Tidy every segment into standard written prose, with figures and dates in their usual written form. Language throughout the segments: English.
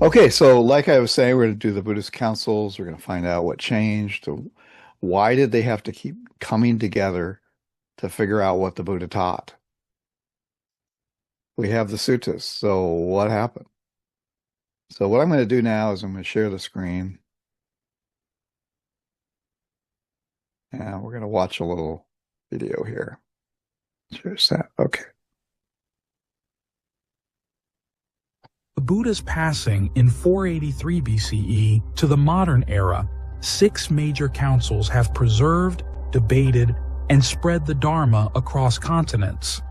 Okay, so like I was saying, we're going to do the Buddhist councils. We're going to find out what changed. Why did they have to keep coming together to figure out what the Buddha taught? We have the suttas. So what happened? So what I'm going to do now is I'm going to share the screen and we're going to watch a little video here. Here's that. Okay. The Buddha's passing in 483 BCE to the modern era, 6 major councils have preserved, debated, and spread the Dharma across continents.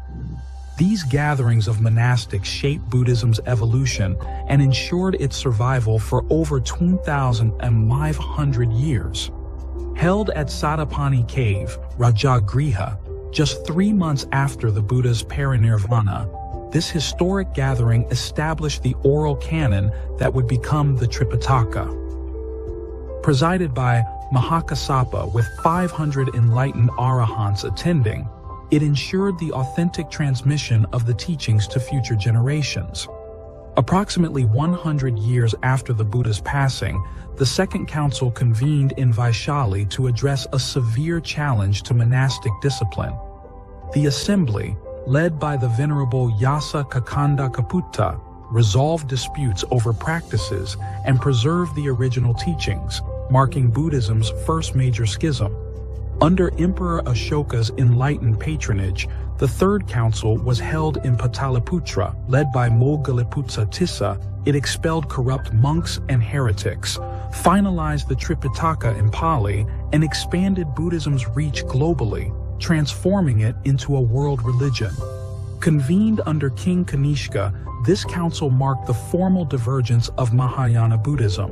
These gatherings of monastics shaped Buddhism's evolution and ensured its survival for over 2,500 years. Held at Satapani Cave, Rajagriha, just 3 months after the Buddha's parinirvana, this historic gathering established the oral canon that would become the Tripitaka. Presided by Mahakassapa with 500 enlightened arahants attending, it ensured the authentic transmission of the teachings to future generations. Approximately 100 years after the Buddha's passing, the Second Council convened in Vaishali to address a severe challenge to monastic discipline. The assembly, led by the Venerable Yasa Kakanda Kaputta, resolved disputes over practices and preserved the original teachings, marking Buddhism's first major schism. Under Emperor Ashoka's enlightened patronage, the Third Council was held in Pataliputra, led by Moggaliputta Tissa. It expelled corrupt monks and heretics, finalized the Tripitaka in Pali, and expanded Buddhism's reach globally, transforming it into a world religion. Convened under King Kanishka, this council marked the formal divergence of Mahayana Buddhism.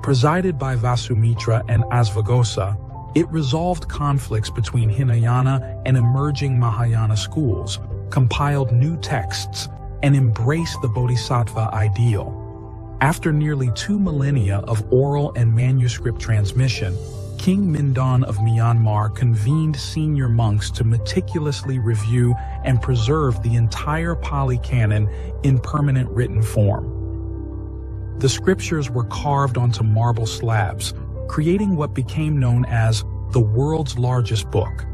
Presided by Vasumitra and Asvagosa, it resolved conflicts between Hinayana and emerging Mahayana schools, compiled new texts, and embraced the Bodhisattva ideal. After nearly 2 millennia of oral and manuscript transmission, King Mindon of Myanmar convened senior monks to meticulously review and preserve the entire Pali Canon in permanent written form. The scriptures were carved onto marble slabs, creating what became known as the world's largest book.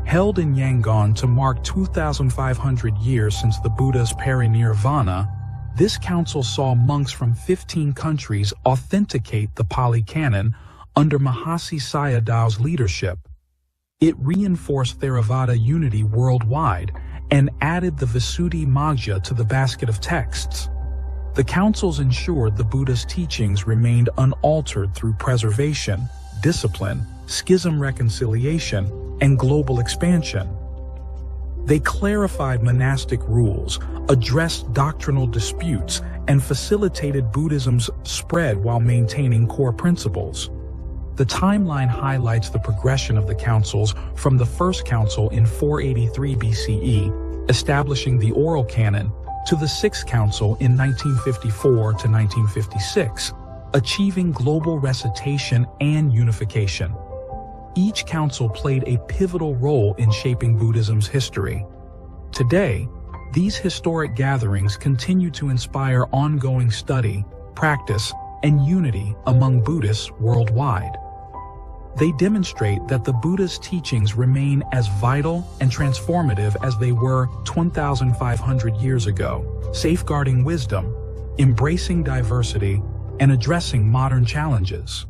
Held in Yangon to mark 2,500 years since the Buddha's parinirvana, this council saw monks from 15 countries authenticate the Pali Canon under Mahasi Sayadaw's leadership. It reinforced Theravada unity worldwide and added the Visuddhimagga to the basket of texts. The councils ensured the Buddha's teachings remained unaltered through preservation, discipline, schism reconciliation, and global expansion. They clarified monastic rules, addressed doctrinal disputes, and facilitated Buddhism's spread while maintaining core principles. The timeline highlights the progression of the councils from the First Council in 483 BCE, establishing the oral canon, to the Sixth Council in 1954 to 1956, achieving global recitation and unification. Each council played a pivotal role in shaping Buddhism's history. Today, these historic gatherings continue to inspire ongoing study, practice, and unity among Buddhists worldwide. They demonstrate that the Buddha's teachings remain as vital and transformative as they were 2,500 years ago, safeguarding wisdom, embracing diversity, and addressing modern challenges.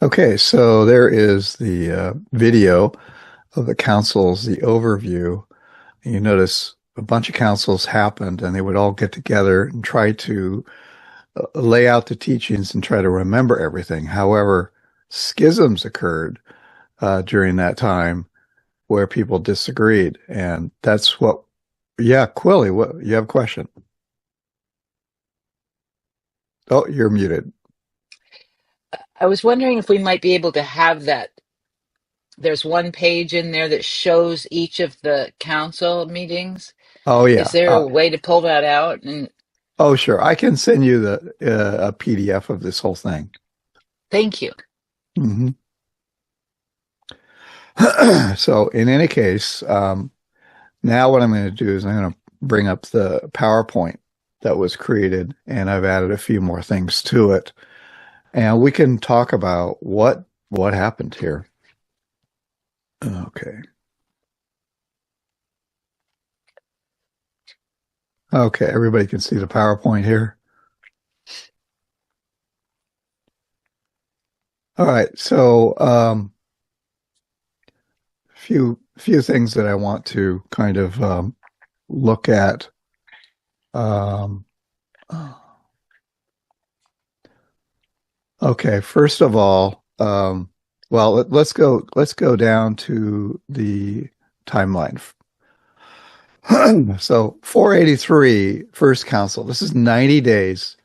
Okay, so there is the video of the councils, the overview. You notice a bunch of councils happened and they would all get together and try to lay out the teachings and try to remember everything. However, schisms occurred during that time where people disagreed. And that's what, yeah, Quilly, what, you have a question? Oh, you're muted. I was wondering if we might be able to have that. There's one page in there that shows each of the council meetings. Oh, yeah. Is there a way to pull that out? And oh, sure. I can send you a PDF of this whole thing. thank you. Mm-hmm. So in any case, now what I'm going to do is I'm going to bring up the PowerPoint that was created, and I've added a few more things to it. And we can talk about what happened here. Okay. Okay, everybody can see the PowerPoint here. All right, so few things that I want to kind of look at. Um, okay, first of all, well, let's go down to the timeline. So 483, first council. This is 90 days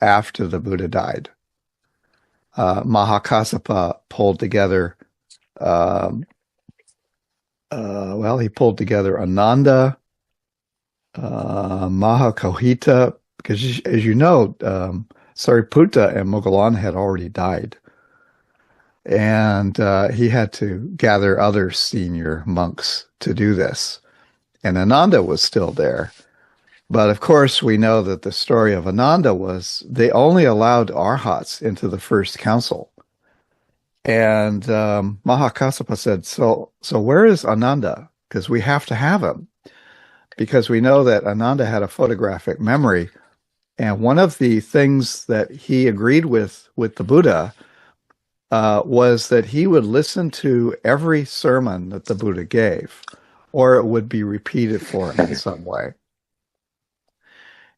after the Buddha died. Mahakassapa pulled together. Um, well, he pulled together Ananda, Mahakohita, because as you know, Sariputta and Moggallana had already died. And he had to gather other senior monks to do this. And Ananda was still there. But of course, we know that the story of Ananda was they only allowed arhats into the first council. And Mahakassapa said, so where is Ananda? Because we have to have him. Because we know that Ananda had a photographic memory. And one of the things that he agreed with the Buddha was that he would listen to every sermon that the Buddha gave, or it would be repeated for him in some way.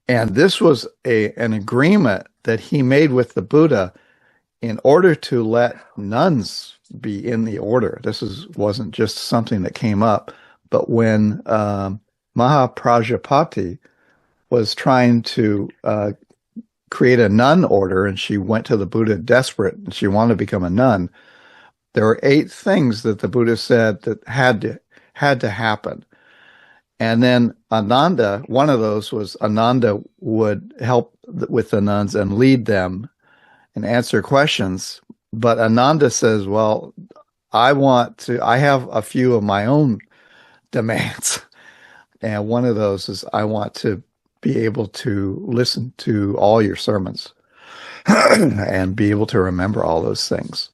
And this was an agreement that he made with the Buddha in order to let nuns be in the order. This wasn't just something that came up, but when Mahaprajapati was trying to create a nun order, and she went to the Buddha desperate, and she wanted to become a nun, there were 8 things that the Buddha said that had to happen. And then Ananda, one of those was Ananda would help with the nuns and lead them and answer questions. But Ananda says, well, I have a few of my own demands. And one of those is I want to be able to listen to all your sermons and be able to remember all those things.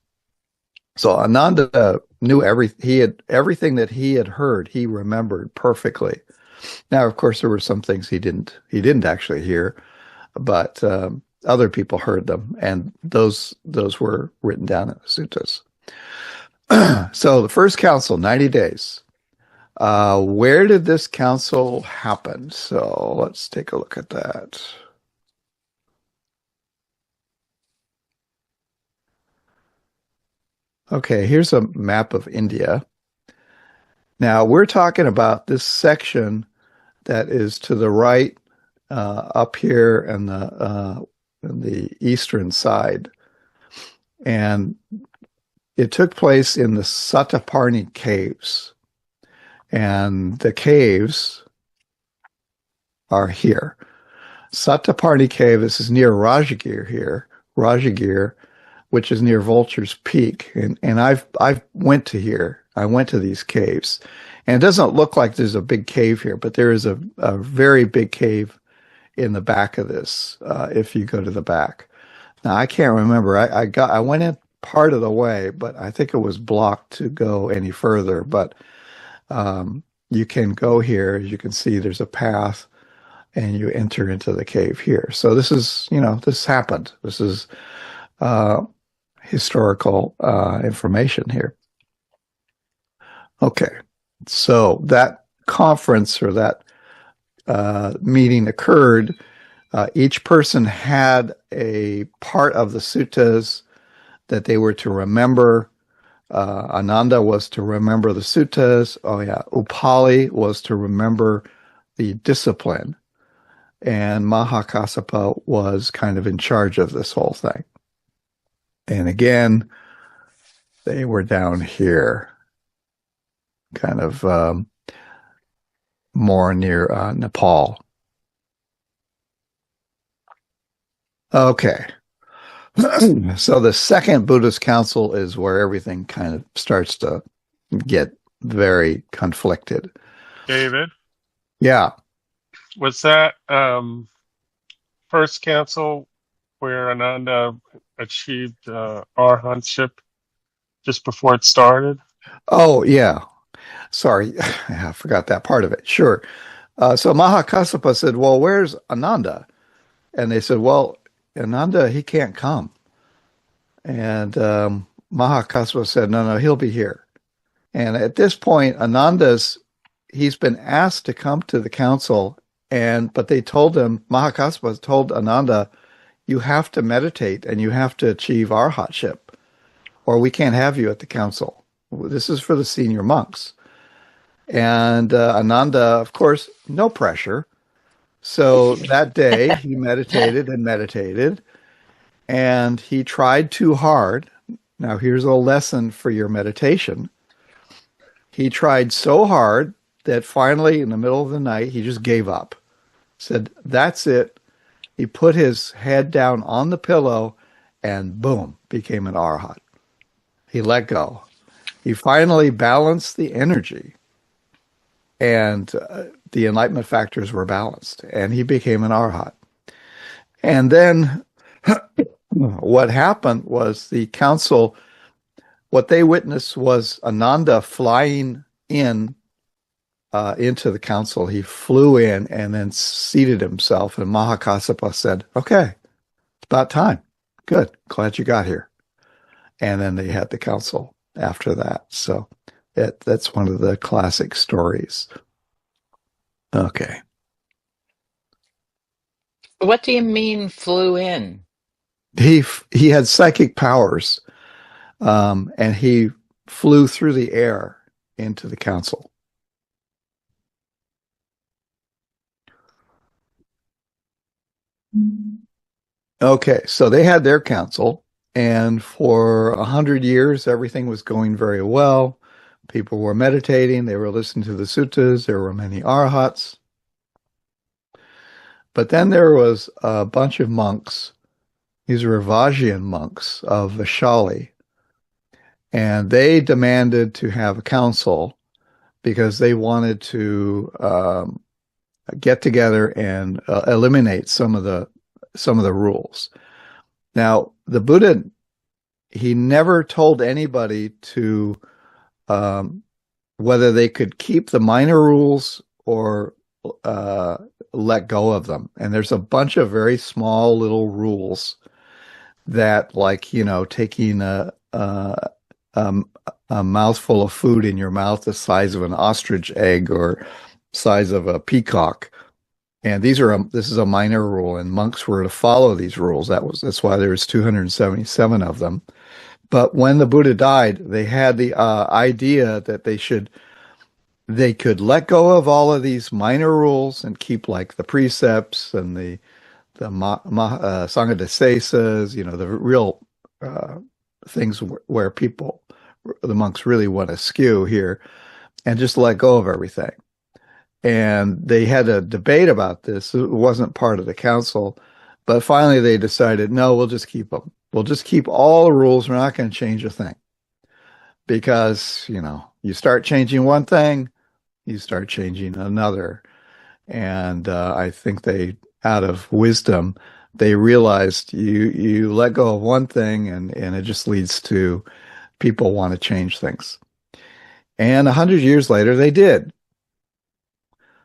So Ananda knew everything that he had heard, he remembered perfectly. Now, of course, there were some things he didn't actually hear, but other people heard them, and those were written down in the suttas. So the first council, 90 days. Where did this council happen? So let's take a look at that. Okay, here's a map of India. Now we're talking about this section that is to the right, up here in the eastern side. And it took place in the Sataparni caves. And the caves are here. Sataparni cave, this is near Rajagir here. Rajagir, which is near Vulture's Peak. And I've went to here. I went to these caves. And it doesn't look like there's a big cave here, but there is a very big cave in the back of this, if you go to the back. Now, I can't remember. I went in part of the way, but I think it was blocked to go any further. But you can go here. As you can see, there's a path, and you enter into the cave here. So this is, this happened. This is historical information here. Okay, so that conference or that meeting occurred. Each person had a part of the suttas that they were to remember. Ananda was to remember the suttas. Upali was to remember the discipline. And Mahakassapa was kind of in charge of this whole thing. And again, they were down here, kind of more near Nepal. Okay. So the second Buddhist council is where everything kind of starts to get very conflicted. David, Yeah. was that first council where Ananda achieved arhatship just before it started? Oh, yeah. Sorry, I forgot that part of it. Sure. So Mahakassapa said, well, where's Ananda? And they said, well, Ananda, he can't come. And Mahakassapa said, no, he'll be here. And at this point, he's been asked to come to the council, but they told him, Mahakassapa told Ananda, you have to meditate and you have to achieve arhatship, or we can't have you at the council. This is for the senior monks. And Ananda, of course, no pressure. So that day he meditated and meditated, and he tried too hard. Now here's a lesson for your meditation. He tried so hard that finally in the middle of the night, he just gave up. Said, that's it. He put his head down on the pillow and boom, became an arhat. He let go. He finally balanced the energy, and the enlightenment factors were balanced, and he became an arhat. And then what happened was the council, what they witnessed was Ananda flying into the council. He flew in and then seated himself, and Mahakassapa said, okay, it's about time. Good. Glad you got here. And then they had the council after that. So that's one of the classic stories. Okay. What do you mean flew in? He had psychic powers, and he flew through the air into the council. Okay, so they had their council, and for 100 years, everything was going very well. People were meditating, they were listening to the suttas, there were many arhats. But then there was a bunch of monks, these were Vajrayan monks of Vaishali, and they demanded to have a council because they wanted to get together and eliminate some of the rules. Now, the Buddha, he never told anybody to whether they could keep the minor rules or let go of them. And there's a bunch of very small little rules that, like, taking a mouthful of food in your mouth the size of an ostrich egg or size of a peacock. And this is a minor rule, and monks were to follow these rules. That's why there's 277 of them. But when the Buddha died, they had the idea that they could let go of all of these minor rules and keep, like, the precepts and the Sanghadesesas, the real things where the monks really want to skew here, and just let go of everything. And they had a debate about this. It wasn't part of the council, but finally they decided, no, we'll just keep them. We'll just keep all the rules. We're not going to change a thing. Because, you start changing one thing, you start changing another. And I think out of wisdom, they realized you let go of one thing and it just leads to people want to change things. And 100 years later, they did.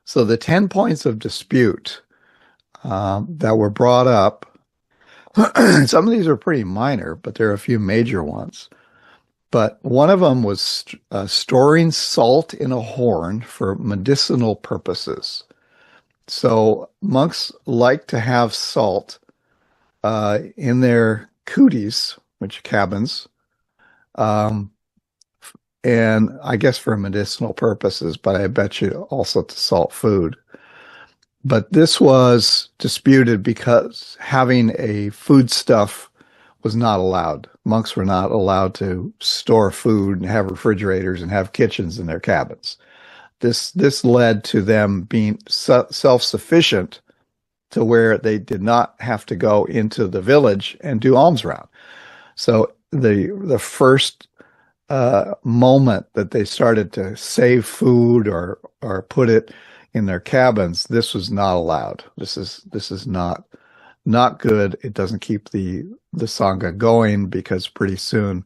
So the 10 points of dispute that were brought up, some of these are pretty minor, but there are a few major ones. But one of them was storing salt in a horn for medicinal purposes. So monks like to have salt in their kutis, which cabins, and I guess for medicinal purposes, but I bet you also to salt food. But this was disputed because having a foodstuff was not allowed. Monks were not allowed to store food and have refrigerators and have kitchens in their cabins. This led to them being self-sufficient to where they did not have to go into the village and do alms round. So the first moment that they started to save food or put it in their cabins, this was not allowed. This is not not good. It doesn't keep the Sangha going, because pretty soon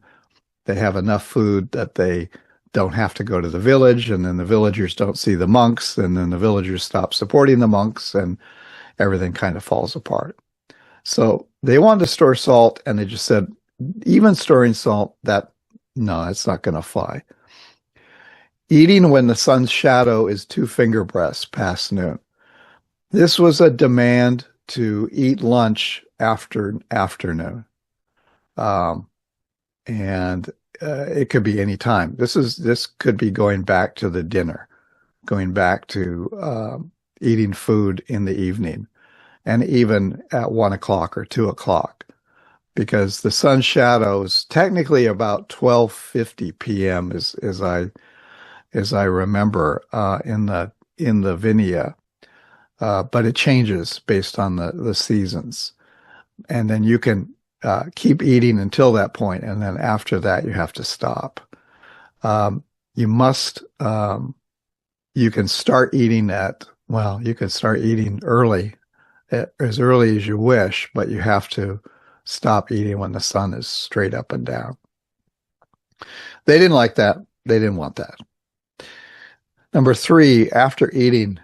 they have enough food that they don't have to go to the village, and then the villagers don't see the monks, and then the villagers stop supporting the monks, and everything kind of falls apart. So they wanted to store salt, and they just said, even storing salt, no, it's not going to fly. Eating when the sun's shadow is 2 finger breadths past noon. This was a demand to eat lunch after afternoon. And it could be any time. This could be going back to the dinner, going back to eating food in the evening, and even at 1 o'clock or 2 o'clock, because the sun's shadow is technically about 12:50 p.m. as I remember in the Vinaya, but it changes based on the seasons, and then you can keep eating until that point, and then after that you have to stop. You can start eating you can start eating early, as early as you wish, but you have to stop eating when the sun is straight up and down. They didn't like that. They didn't want that. Number 3, after eating,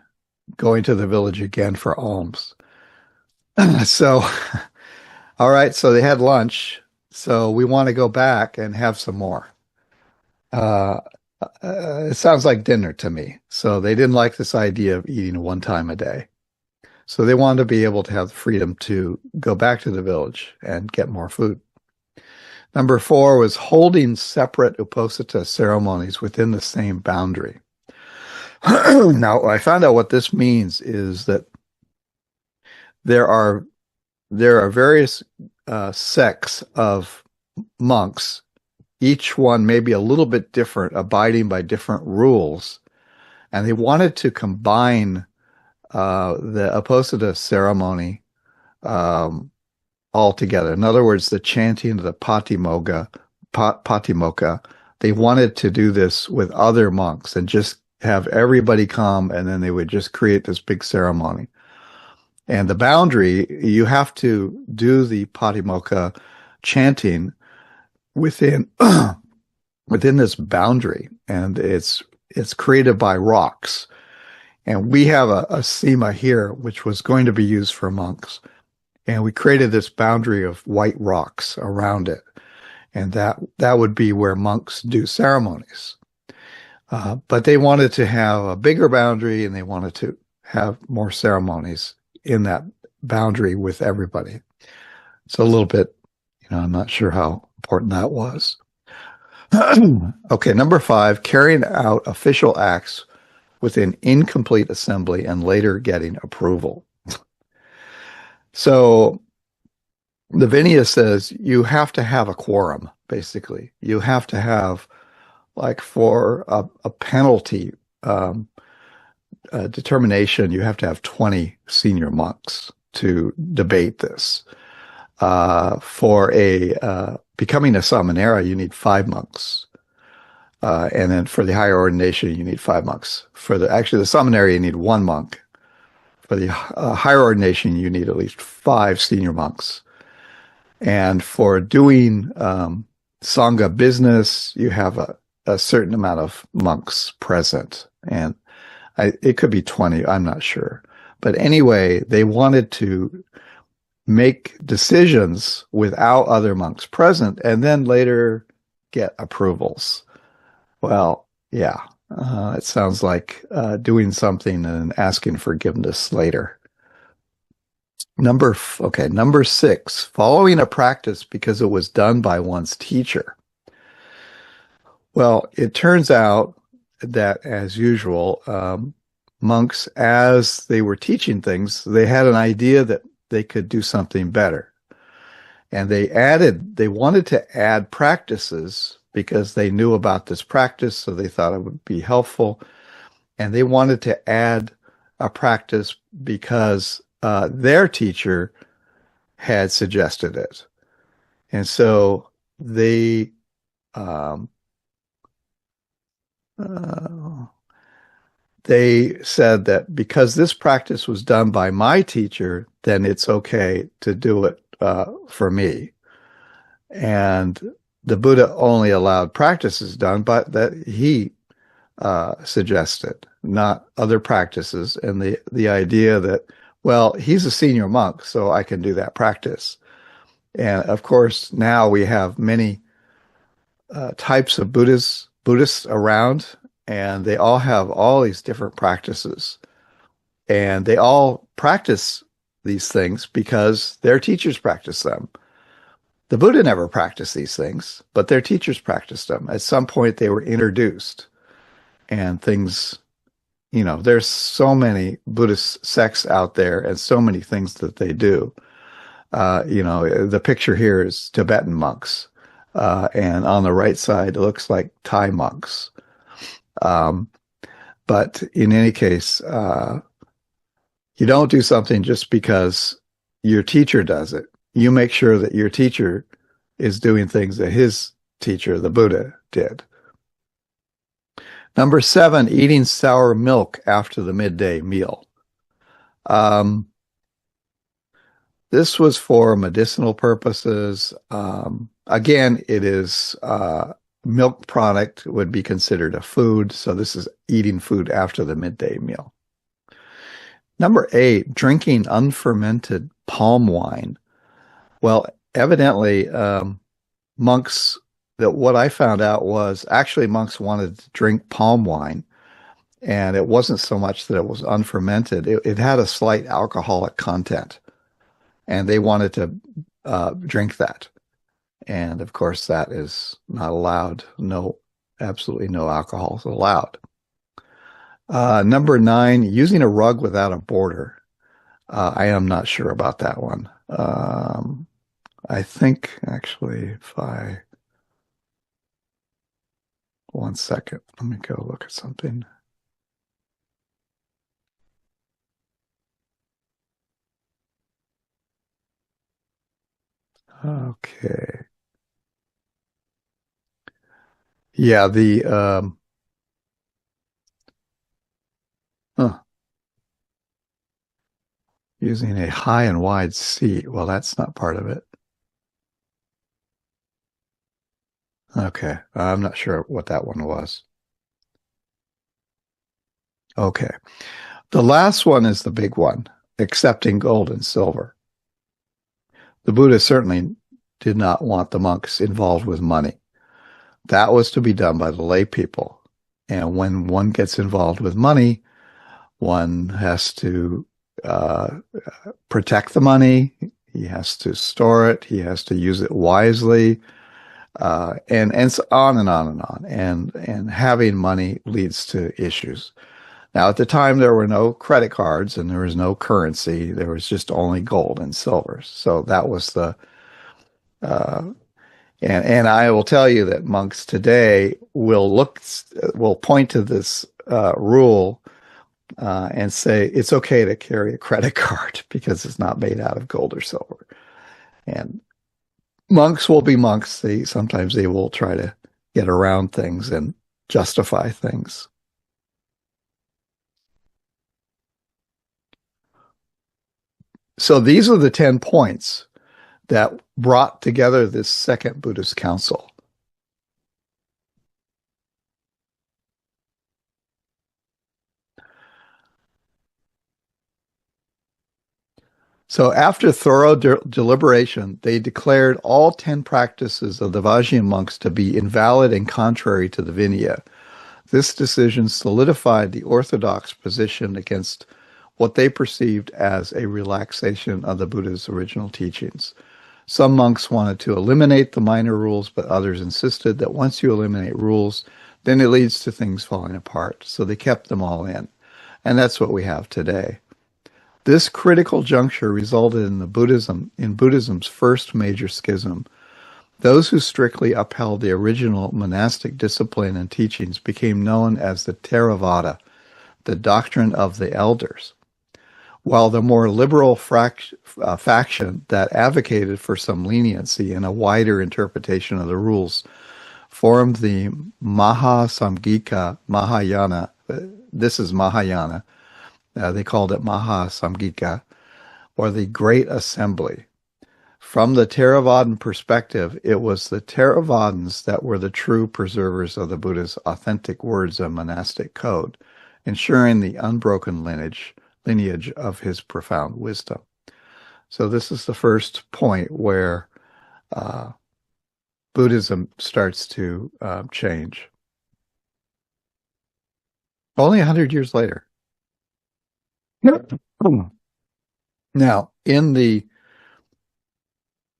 going to the village again for alms. So, all right, so they had lunch, so we want to go back and have some more. It sounds like dinner to me. So they didn't like this idea of eating 1 time a day. So they wanted to be able to have the freedom to go back to the village and get more food. Number 4 was holding separate uposatha ceremonies within the same boundary. Now, I found out what this means is that there are various sects of monks, each one maybe a little bit different, abiding by different rules, and they wanted to combine the uposatha ceremony all together. In other words, the chanting of the patimokkha, they wanted to do this with other monks and just have everybody come, and then they would just create this big ceremony. And the boundary, you have to do the patimokkha chanting within within this boundary, and it's created by rocks. And we have a sima here, which was going to be used for monks. And we created this boundary of white rocks around it. And that would be where monks do ceremonies. But they wanted to have a bigger boundary, and they wanted to have more ceremonies in that boundary with everybody. So a little bit, I'm not sure how important that was. Okay, number 5, carrying out official acts with an incomplete assembly and later getting approval. So the Vinaya says you have to have a quorum, basically. You have to have, like, for a penalty determination, you have to have 20 senior monks to debate this. For becoming a samanera, you need 5 monks. And then for the higher ordination, you need 5 monks. For the samanera, you need 1 monk. For the higher ordination, you need at least 5 senior monks. And for doing Sangha business, you have a certain amount of monks present. And it could be 20, I'm not sure. But anyway, they wanted to make decisions without other monks present and then later get approvals. Well, yeah, it sounds like doing something and asking forgiveness later. Number 6, following a practice because it was done by one's teacher. Well, it turns out that, as usual, monks, as they were teaching things, they had an idea that they could do something better. And they wanted to add practices because they knew about this practice, so they thought it would be helpful. And they wanted to add a practice because their teacher had suggested it. And so they said that because this practice was done by my teacher, then it's okay to do it for me. And the Buddha only allowed practices done, but that he suggested, not other practices. And the idea that, well, he's a senior monk, so I can do that practice. And of course, now we have many types of Buddhists around, and they all have all these different practices. And they all practice these things because their teachers practice them. The Buddha never practiced these things, but their teachers practiced them. At some point, they were introduced, and things, there's so many Buddhist sects out there and so many things that they do. The picture here is Tibetan monks, and on the right side, it looks like Thai monks. But in any case, you don't do something just because your teacher does it. You make sure that your teacher is doing things that his teacher, the Buddha, did. Number 7, eating sour milk after the midday meal. This was for medicinal purposes. Again, it is milk product would be considered a food, so this is eating food after the midday meal. Number 8, drinking unfermented palm wine. Well, evidently, monks, that what I found out was actually monks wanted to drink palm wine, and it wasn't so much that it was unfermented. It had a slight alcoholic content, and they wanted to drink that. And of course, that is not allowed. No, absolutely no alcohol is allowed. Number 9, using a rug without a border. I am not sure about that one. I think actually one second, let me go look at something. Okay. Yeah, using a high and wide seat. Well, that's not part of it. Okay, I'm not sure what that one was. Okay. The last one is the big one, accepting gold and silver. The Buddha certainly did not want the monks involved with money. That was to be done by the lay people. And when one gets involved with money, one has to protect the money. He has to store it. He has to use it wisely, and so on and on and on. And having money leads to issues. Now, at the time, there were no credit cards and there was no currency. There was just only gold and silver. So that was the and I will tell you that monks today will point to this rule and say it's okay to carry a credit card because it's not made out of gold or silver. And monks will be monks. Sometimes they will try to get around things and justify things. So these are the 10 points that brought together this second Buddhist council. So after thorough deliberation, they declared all 10 practices of the Vajrayana monks to be invalid and contrary to the Vinaya. This decision solidified the orthodox position against what they perceived as a relaxation of the Buddha's original teachings. Some monks wanted to eliminate the minor rules, but others insisted that once you eliminate rules, then it leads to things falling apart. So they kept them all in. And that's what we have today. This critical juncture resulted in Buddhism's first major schism. Those who strictly upheld the original monastic discipline and teachings became known as the Theravada, the doctrine of the elders, while the more liberal faction that advocated for some leniency and a wider interpretation of the rules formed the Mahasamgika Mahayana. This is Mahayana. They called it Mahasamgika, or the Great Assembly. From the Theravadan perspective, it was the Theravadins that were the true preservers of the Buddha's authentic words of monastic code, ensuring the unbroken lineage of his profound wisdom. So this is the first point where Buddhism starts to change. Only 100 years later. Now, in the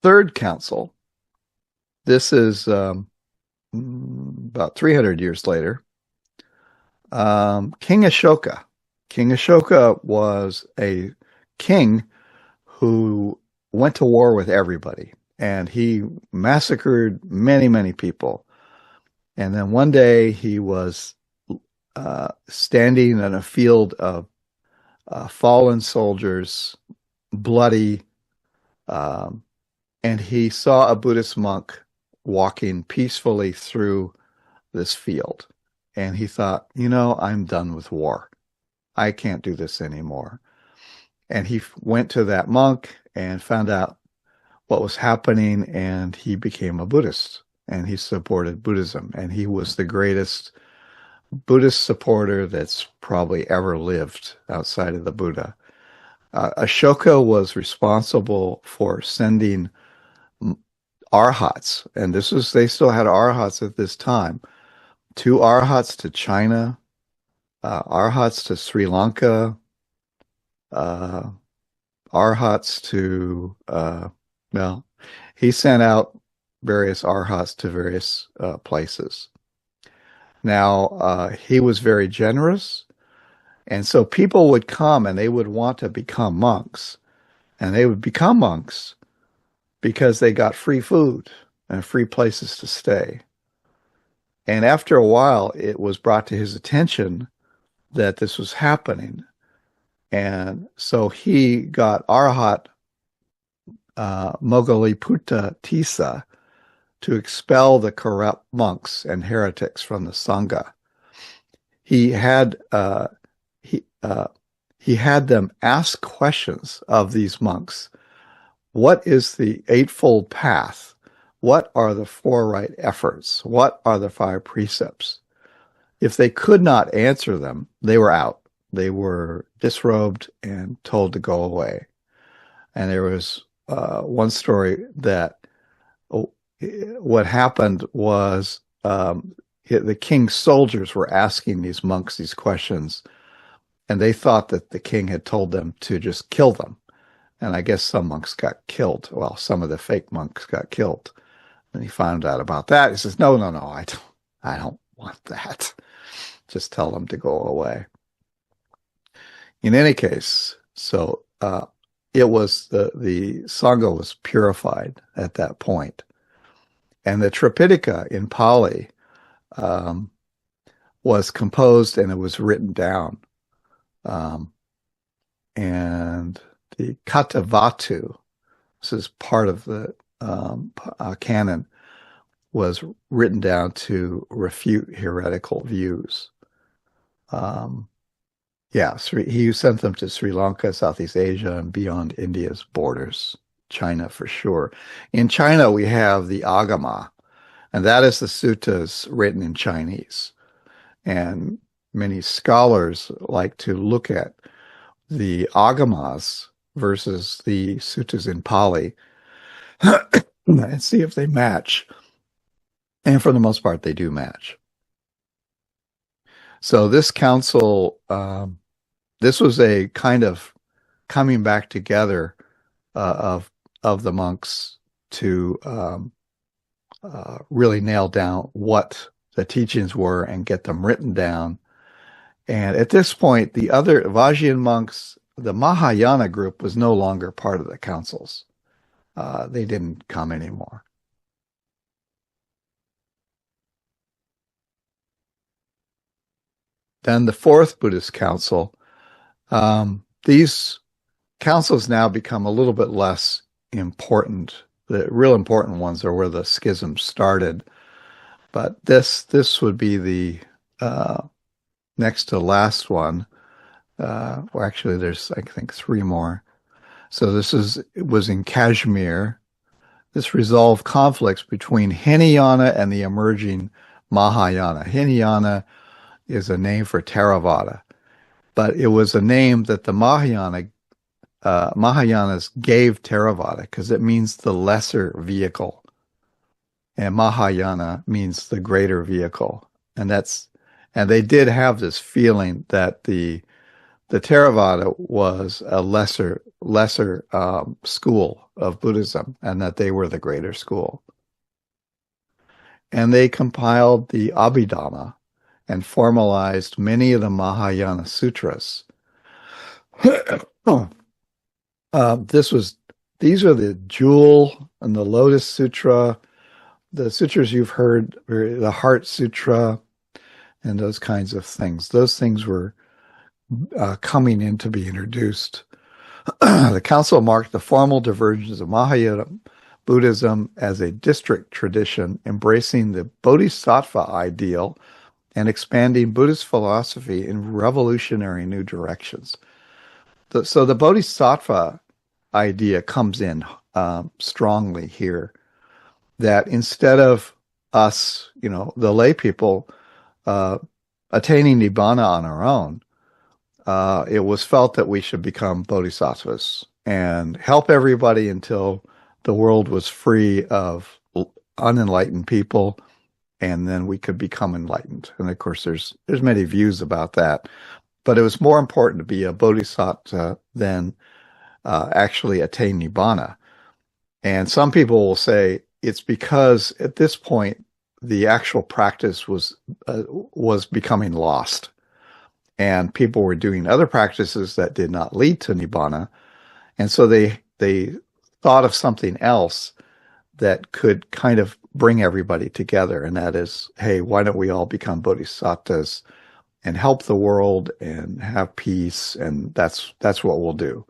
Third Council, this is about 300 years later, King Ashoka. King Ashoka was a king who went to war with everybody, and he massacred many, many people. And then one day he was standing in a field of fallen soldiers, bloody, and he saw a Buddhist monk walking peacefully through this field. And he thought, I'm done with war. I can't do this anymore. And he went to that monk and found out what was happening, and he became a Buddhist, and he supported Buddhism. And he was the greatest Buddhist supporter that's probably ever lived outside of the Buddha. Ashoka was responsible for sending arhats, and they still had arhats at this time. 2 arhats to China, arhats to Sri Lanka, arhats to, he sent out various arhats to various places. Now, he was very generous, and so people would come and they would want to become monks, and they would become monks because they got free food and free places to stay. And after a while, it was brought to his attention that this was happening. And so he got Arhat Moggalliputta Tissa to expel the corrupt monks and heretics from the Sangha. He had them ask questions of these monks. What is the Eightfold Path? What are the 4 right efforts? What are the 5 precepts? If they could not answer them, they were out. They were disrobed and told to go away. And there was one story that what happened was the king's soldiers were asking these monks these questions, and they thought that the king had told them to just kill them. And I guess some monks got killed. Well, some of the fake monks got killed. And he found out about that. He says, no, I don't want that. Just tell them to go away. In any case, so it was the Sangha was purified at that point. And the Tripitaka in Pali was composed and it was written down. And the Katavatu, this is part of the canon, was written down to refute heretical views. He sent them to Sri Lanka, Southeast Asia, and beyond India's borders, China for sure. In China, we have the Agama, and that is the suttas written in Chinese. And many scholars like to look at the Agamas versus the suttas in Pali and see if they match. And for the most part, they do match. So this council, this was a kind of coming back together of the monks to really nail down what the teachings were and get them written down. And at this point, the other Vajrayan monks, the Mahayana group, was no longer part of the councils. They didn't come anymore. Then the Fourth Buddhist Council, these councils now become a little bit less important. The real important ones are where the schism started. But this would be the next to last one. Well, actually, there's, I think, 3 more. So it was in Kashmir. This resolved conflicts between Hinayana and the emerging Mahayana. Hinayana is a name for Theravada, but it was a name that the Mahayanas gave Theravada because it means the lesser vehicle, and Mahayana means the greater vehicle, and they did have this feeling that the Theravada was a lesser school of Buddhism, and that they were the greater school. And they compiled the Abhidhamma and formalized many of the Mahayana sutras. These are the Jewel and the Lotus Sutra, the sutras you've heard, the Heart Sutra, and those kinds of things. Those things were coming in to be introduced. The council marked the formal divergence of Mahayana Buddhism as a district tradition, embracing the Bodhisattva ideal and expanding Buddhist philosophy in revolutionary new directions. So the Bodhisattva idea comes in strongly here, that instead of us, the lay people, attaining Nibbana on our own, it was felt that we should become bodhisattvas and help everybody until the world was free of unenlightened people, and then we could become enlightened. And of course, there's many views about that, but it was more important to be a bodhisattva than actually attain Nibbana. And some people will say it's because at this point the actual practice was becoming lost, and people were doing other practices that did not lead to Nibbana. And so they thought of something else that could kind of bring everybody together. And that is, hey, why don't we all become bodhisattvas and help the world and have peace? And that's what we'll do.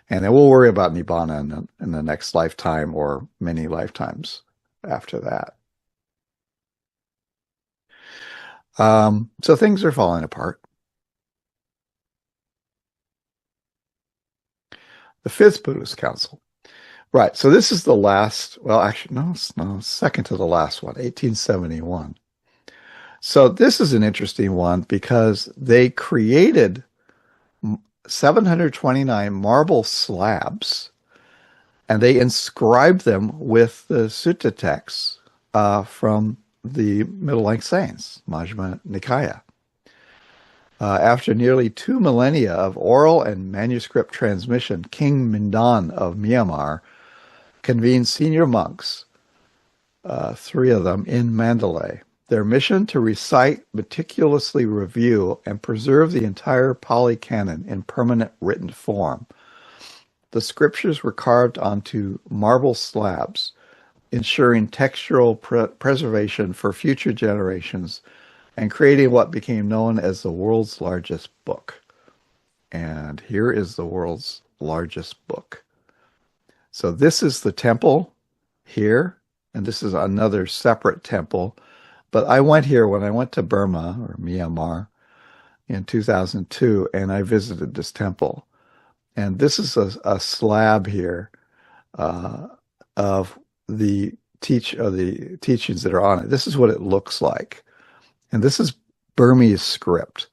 And then we'll worry about Nibbana in the next lifetime or many lifetimes after that. So things are falling apart. The Fifth Buddhist Council. Right. So this is the last, well, actually, no, second to the last one, 1871. So this is an interesting one because they created 729 marble slabs, and they inscribed them with the sutta texts from the Middle-length Sayings, Majjhima Nikaya. After nearly 2 millennia of oral and manuscript transmission, King Mindan of Myanmar convened senior monks, 3 of them, in Mandalay. Their mission to recite, meticulously review, and preserve the entire Pali Canon in permanent written form. The scriptures were carved onto marble slabs, ensuring textural preservation for future generations and creating what became known as the world's largest book. And here is the world's largest book. So this is the temple here, and this is another separate temple. But I went here when I went to Burma, or Myanmar, in 2002, and I visited this temple. And this is a slab here of the teachings that are on it. This is what it looks like. And this is Burmese script.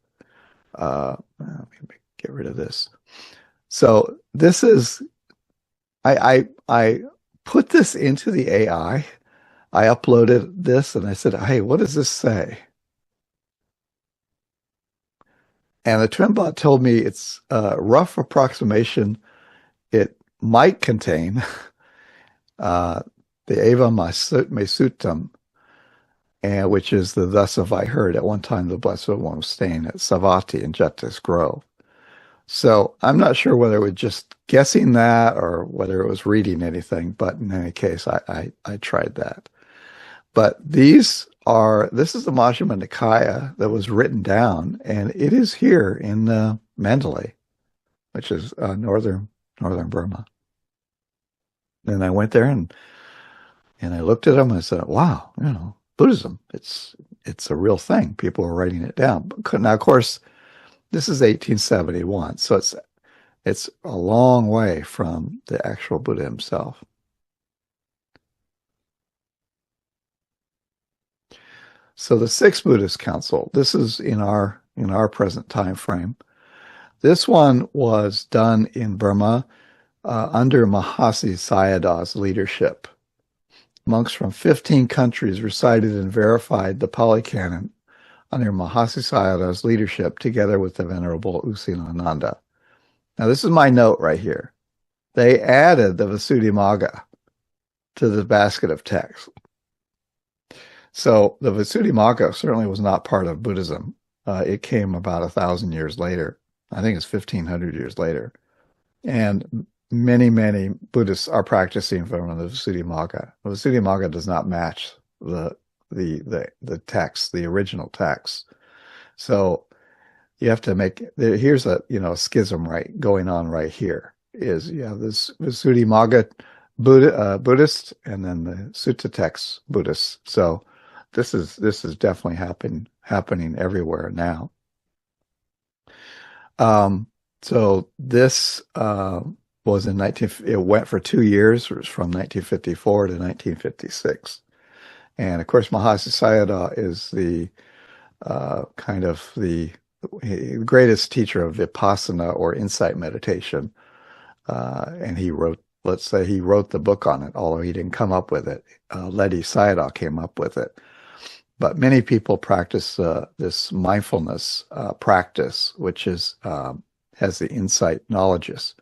Let me get rid of this. So this is, I put this into the AI. I uploaded this and I said, hey, what does this say? And the TWIM bot told me it's a rough approximation. It might contain the Eva Me Suttam, which is the thus have I heard. At one time, the Blessed One was staying at Savatthi in Jeta's Grove. So I'm not sure whether it was just guessing that or whether it was reading anything, but in any case, I tried that. But this is the Majjhima Nikaya that was written down, and it is here in Mandalay, which is northern Burma. And I went there and I looked at them and I said, wow, Buddhism, it's a real thing. People are writing it down. Now, of course, this is 1871, so It's a long way from the actual Buddha himself. So the Sixth Buddhist Council, this is in our present time frame. This one was done in Burma under Mahasi Sayadaw's leadership. Monks from 15 countries recited and verified the Pali Canon under Mahasi Sayadaw's leadership, together with the Venerable U Silananda. Now, this is my note right here. They added the Visuddhimagga to the basket of texts. So the Visuddhimagga certainly was not part of Buddhism. It came about 1,000 years later. I think it's 1,500 years later. And many, many Buddhists are practicing from the Visuddhimagga. The Visuddhimagga does not match the text, the original text. So you have to make, here's a schism going on right here. Is you have this Visuddhimagga Buddhist, and then the Sutta text Buddhist. So this is definitely happening everywhere now. So this was in it went for 2 years. It was from 1954 to 1956. And of course, Mahasi Sayadaw is the kind of the greatest teacher of Vipassana, or insight meditation. And he wrote the book on it, although he didn't come up with it. Ledi Sayadaw came up with it. But many people practice this mindfulness practice, which is has the insight knowledges.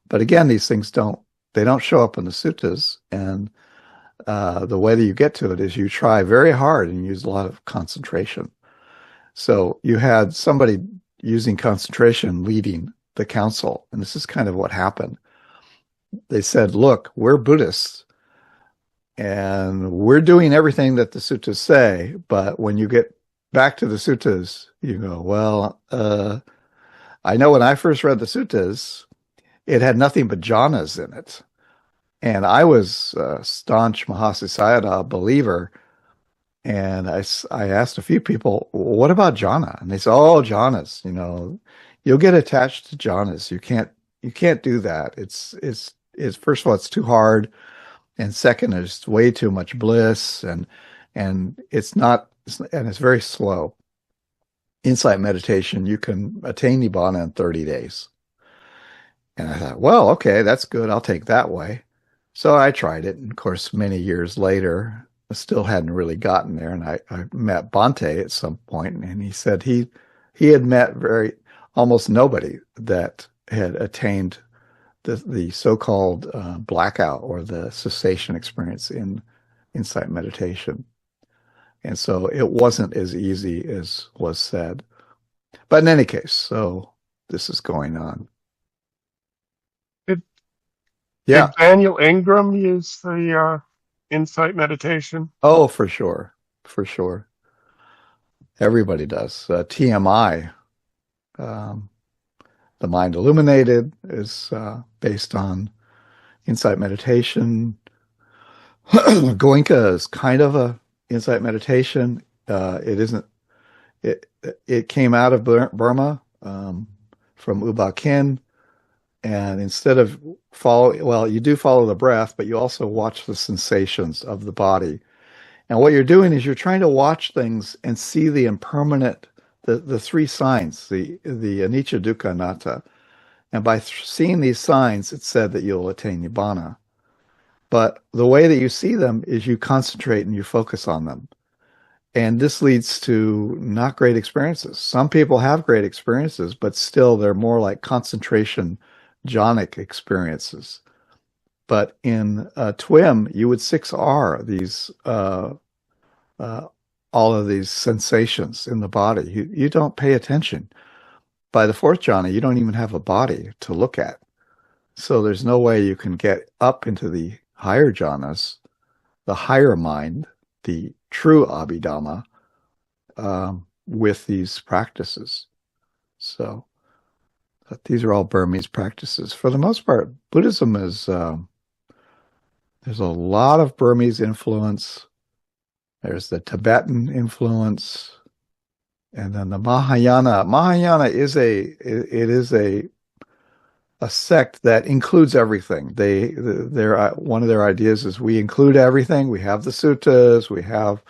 But again, these things don't show up in the suttas, and the way that you get to it is you try very hard and use a lot of concentration. So you had somebody using concentration leading the council, and this is kind of what happened. They said, look, we're Buddhists, and we're doing everything that the suttas say, but when you get back to the suttas, you go, well, I know when I first read the suttas, it had nothing but jhanas in it. And I was a staunch Mahasi Sayadaw believer, and I asked a few people, what about jhana? And they said, oh, jhanas, you'll get attached to jhanas. You can't do that. It's first of all, it's too hard. And second, there's way too much bliss, and it's very slow. Insight meditation, you can attain Nibbana in 30 days. And I thought, well, okay, that's good. I'll take that way. So I tried it. And of course, many years later, I still hadn't really gotten there. And I met Bhante at some point, and he said he had met almost nobody that had attained the so-called blackout, or the cessation experience in insight meditation. And so it wasn't as easy as was said. But in any case, so this is going on. Did Yeah. Daniel Ingram use the insight meditation? Oh, for sure. For sure. Everybody does. TMI, The Mind Illuminated, is based on insight meditation. Goenka is kind of a insight meditation. It isn't. It came out of Burma, from U Ba Khin, and instead of you do follow the breath, but you also watch the sensations of the body. And what you're doing is you're trying to watch things and see the impermanent, the three signs, the anicca, dukkha, anatta. And by seeing these signs, it's said that you'll attain nibbana. But the way that you see them is you concentrate and you focus on them. And this leads to not great experiences. Some people have great experiences, but still they're more like concentration, jhanic experiences. But in TWIM, you would 6R these all of these sensations in the body. You don't pay attention. By the fourth jhana, you don't even have a body to look at. So there's no way you can get up into the higher jhanas, the higher mind, the true Abhidhamma, with these practices. So these are all Burmese practices. For the most part, Buddhism is, there's a lot of Burmese influence. There's the Tibetan influence. And then the Mahayana. Mahayana is a sect that includes everything. One of their ideas is we include everything. We have the suttas, we have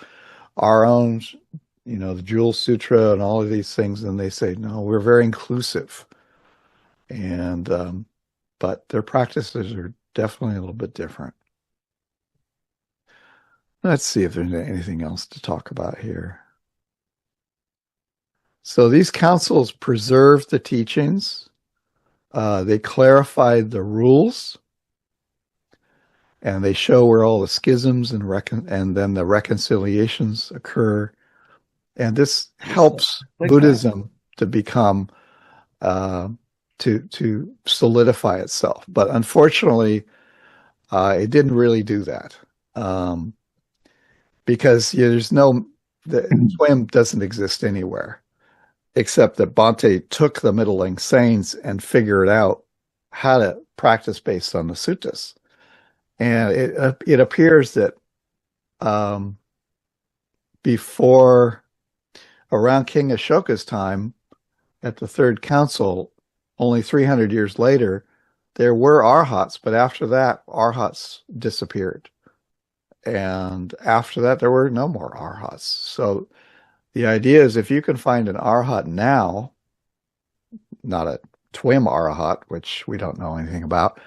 our own, the Jewel Sutra and all of these things. And they say, no, we're very inclusive. And, but their practices are definitely a little bit different. Let's see if there's anything else to talk about here. So these councils preserved the teachings. They clarified the rules, and they show where all the schisms and then the reconciliations occur. And this helps Buddhism to become to solidify itself. But unfortunately, it didn't really do that. Because the TWIM doesn't exist anywhere, except that Bhante took the middling sayings and figured out how to practice based on the suttas. And it appears that before, around King Ashoka's time, at the Third Council, only 300 years later, there were arhats, but after that, arhats disappeared. And after that, there were no more arhats. So the idea is if you can find an arhat now, not a TWIM arhat, which we don't know anything about,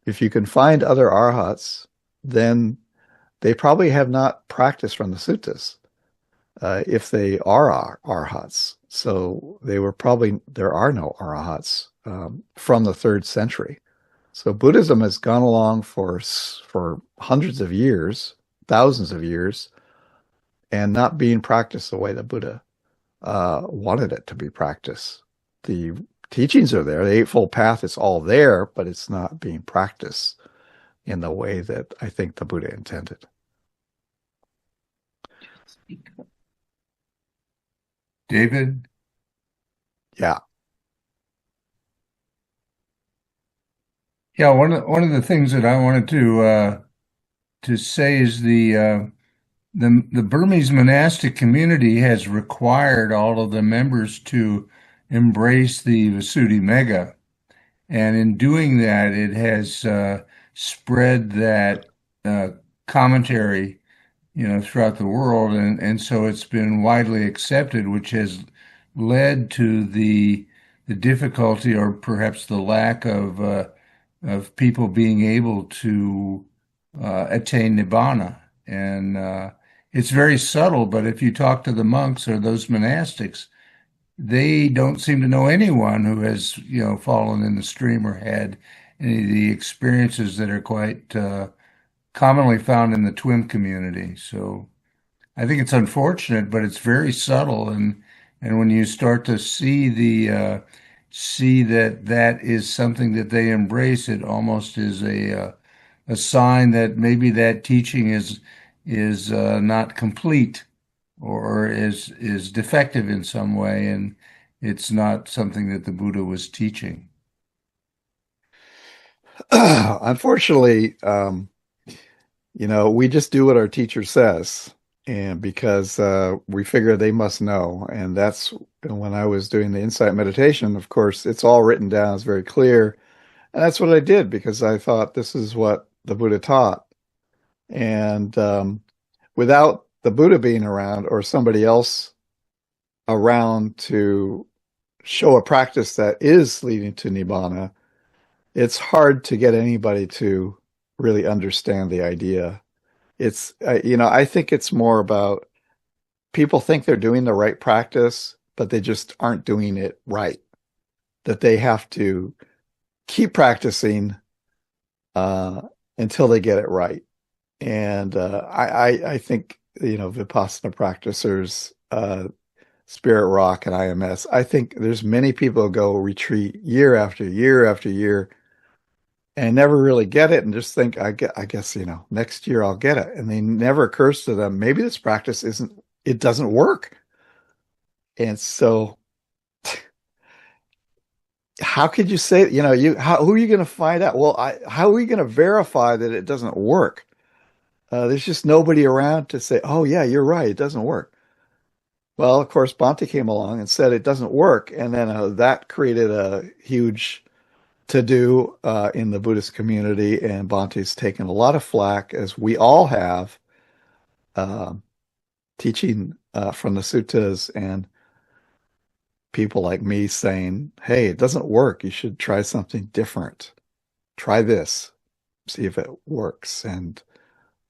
if you can find other arhats, then they probably have not practiced from the suttas, if they are arhats. So there are no arhats from the 3rd century. So Buddhism has gone along for hundreds of years, thousands of years, and not being practiced the way the Buddha wanted it to be practiced. The teachings are there. The Eightfold Path is all there, but it's not being practiced in the way that I think the Buddha intended. David? Yeah. Yeah, one of the things that I wanted to say is the Burmese monastic community has required all of the members to embrace the Visuddhimagga, and in doing that, it has spread that commentary, throughout the world, and so it's been widely accepted, which has led to the difficulty, or perhaps the lack of people being able to attain nibbana. And it's very subtle, but if you talk to the monks or those monastics, they don't seem to know anyone who has, fallen in the stream or had any of the experiences that are quite commonly found in the TWIM community. So I think it's unfortunate, but it's very subtle, and when you start to see that is something that they embrace, it almost is a sign that maybe that teaching is not complete, or is defective in some way, and it's not something that the Buddha was teaching. Unfortunately, we just do what our teacher says, and because we figure they must know. And that's when I was doing the insight meditation, of course, it's all written down, it's very clear. And that's what I did because I thought this is what the Buddha taught. And without the Buddha being around or somebody else around to show a practice that is leading to Nibbana, it's hard to get anybody to really understand the idea. It's, I think it's more about people think they're doing the right practice, but they just aren't doing it right. That they have to keep practicing until they get it right. And I think, Vipassana practitioners, Spirit Rock and IMS, I think there's many people who go retreat year after year after year and never really get it and just think, I guess, next year I'll get it. And they never occurs to them, maybe this practice it doesn't work. And so how could you say, who are you going to find out? Well, how are we going to verify that it doesn't work? There's just nobody around to say, oh yeah, you're right, it doesn't work. Well, of course, Bhante came along and said it doesn't work. And then that created a huge to do in the Buddhist community, and Bhante's taken a lot of flack, as we all have, uh, teaching from the suttas, and people like me saying, hey, it doesn't work. You should try something different. Try this, see if it works. And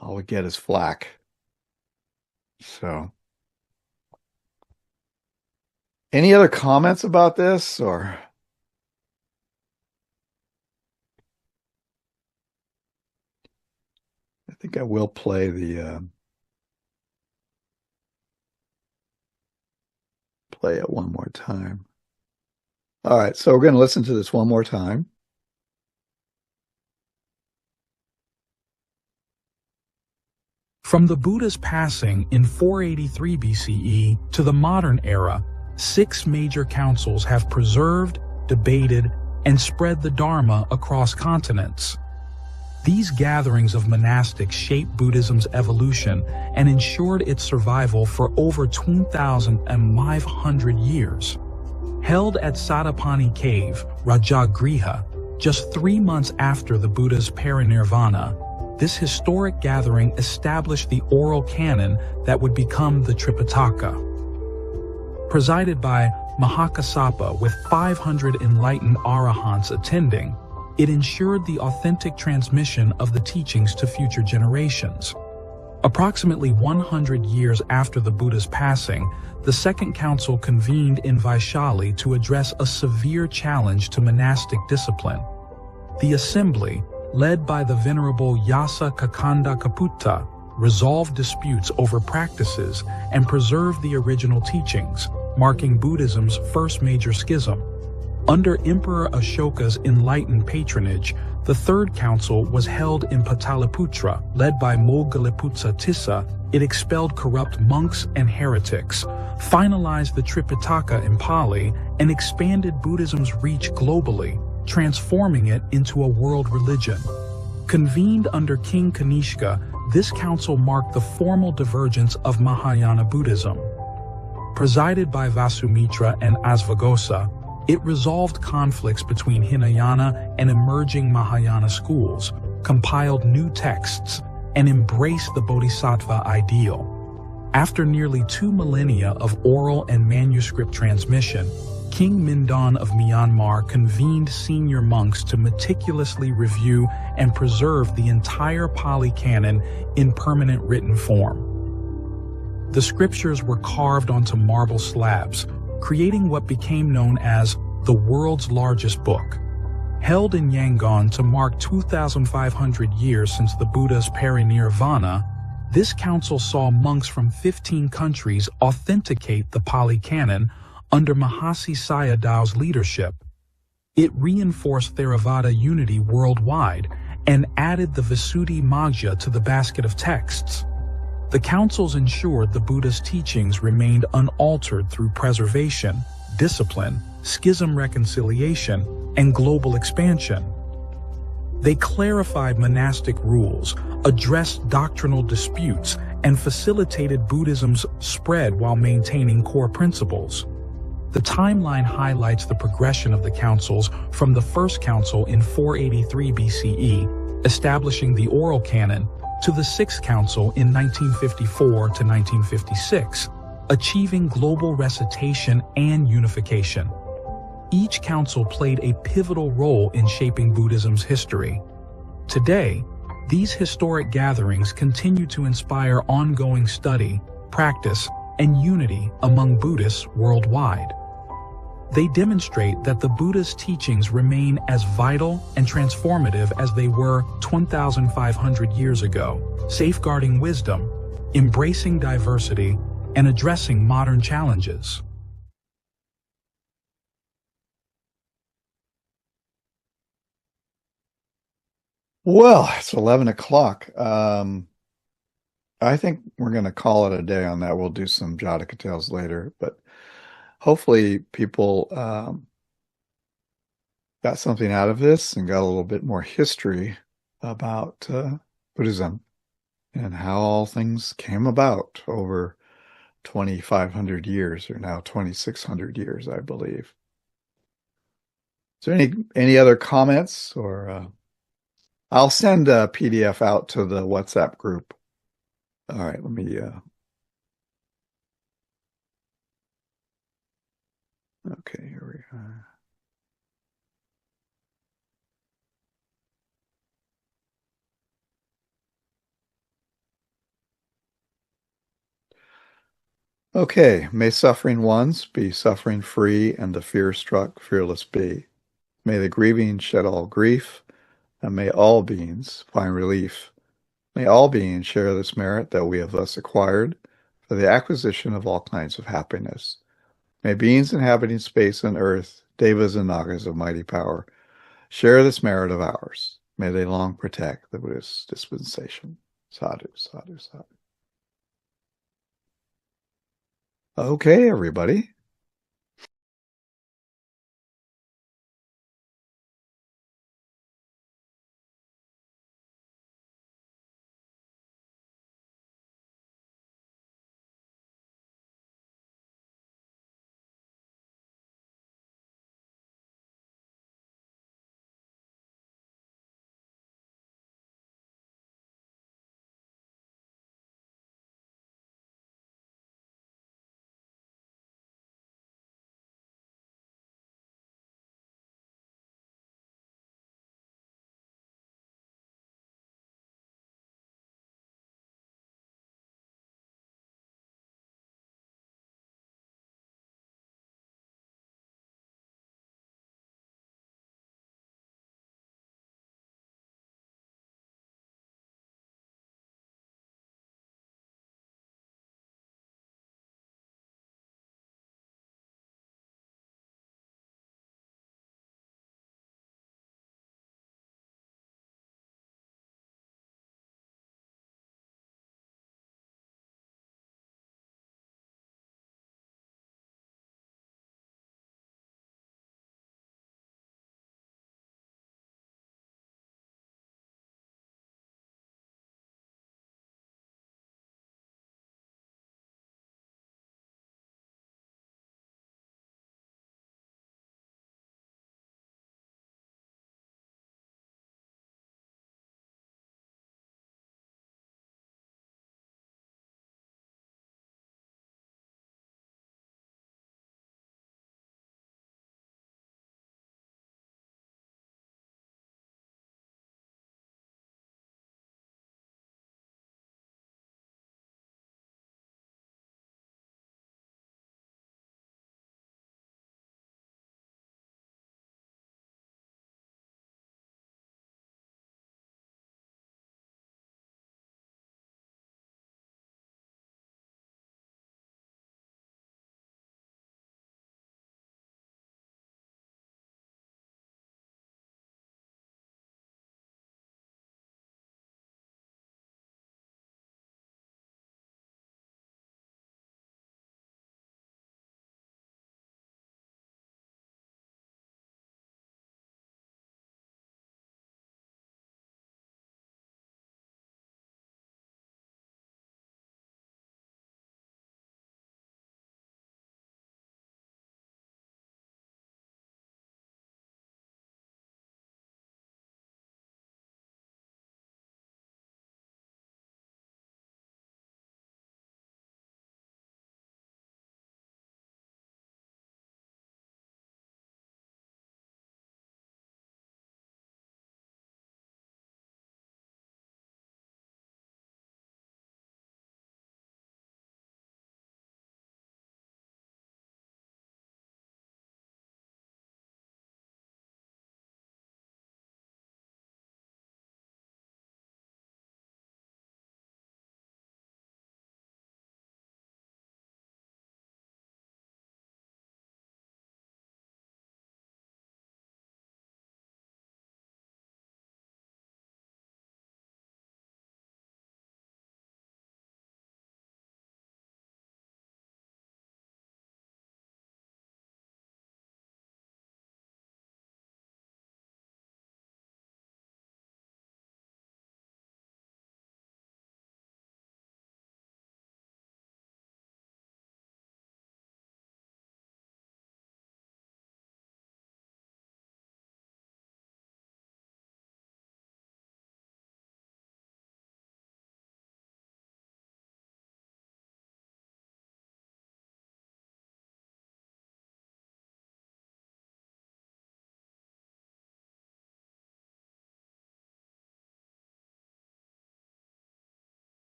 all we get is flack. So, any other comments about this, or? I think I will play play it one more time. All right, so we're going to listen to this one more time. From the Buddha's passing in 483 BCE to the modern era, 6 major councils have preserved, debated, and spread the Dharma across continents. These gatherings of monastics shaped Buddhism's evolution and ensured its survival for over 2,500 years. Held at Satapani Cave, Rajagriha, just 3 months after the Buddha's parinirvana, this historic gathering established the oral canon that would become the Tripitaka. Presided by Mahakassapa with 500 enlightened arahants attending, it ensured the authentic transmission of the teachings to future generations. Approximately 100 years after the Buddha's passing, the Second Council convened in Vaishali to address a severe challenge to monastic discipline. The assembly, led by the Venerable Yasa Kakanda Kaputta, resolved disputes over practices and preserved the original teachings, marking Buddhism's first major schism. Under Emperor Ashoka's enlightened patronage, the Third Council was held in Pataliputra. Led by Moggaliputta Tissa, it expelled corrupt monks and heretics, finalized the Tripitaka in Pali, and expanded Buddhism's reach globally, transforming it into a world religion. Convened under King Kanishka, this council marked the formal divergence of Mahayana Buddhism. Presided by Vasumitra and Asvagosa, it resolved conflicts between Hinayana and emerging Mahayana schools, compiled new texts, and embraced the Bodhisattva ideal. After nearly 2 millennia of oral and manuscript transmission, King Mindon of Myanmar convened senior monks to meticulously review and preserve the entire Pali Canon in permanent written form. The scriptures were carved onto marble slabs, creating what became known as the world's largest book. Held in Yangon to mark 2,500 years since the Buddha's parinirvana, this council saw monks from 15 countries authenticate the Pali Canon under Mahasi Sayadaw's leadership. It reinforced Theravada unity worldwide and added the Visuddhimagga to the basket of texts. The councils ensured the Buddha's teachings remained unaltered through preservation, discipline, schism reconciliation, and global expansion. They clarified monastic rules, addressed doctrinal disputes, and facilitated Buddhism's spread while maintaining core principles. The timeline highlights the progression of the councils from the First Council in 483 BCE, establishing the oral canon, to the Sixth Council in 1954 to 1956, achieving global recitation and unification. Each council played a pivotal role in shaping Buddhism's history. Today, these historic gatherings continue to inspire ongoing study, practice, and unity among Buddhists worldwide. They demonstrate that the Buddha's teachings remain as vital and transformative as they were 2,500 years ago, safeguarding wisdom, embracing diversity, and addressing modern challenges. Well, it's 11 o'clock. I think we're going to call it a day on that. We'll do some Jataka tales later, but hopefully people got something out of this and got a little bit more history about Buddhism and how all things came about over 2,500 years, or now 2,600 years, I believe. Is there any other comments, or I'll send a PDF out to the WhatsApp group. All right, let me okay, here we are. Okay, may suffering ones be suffering free, and the fear struck fearless be. May the grieving shed all grief, and may all beings find relief. May all beings share this merit that we have thus acquired for the acquisition of all kinds of happiness. May beings inhabiting space and earth, devas and nagas of mighty power, share this merit of ours. May they long protect the Buddhist dispensation. Sadhu, sadhu, sadhu. Okay, everybody.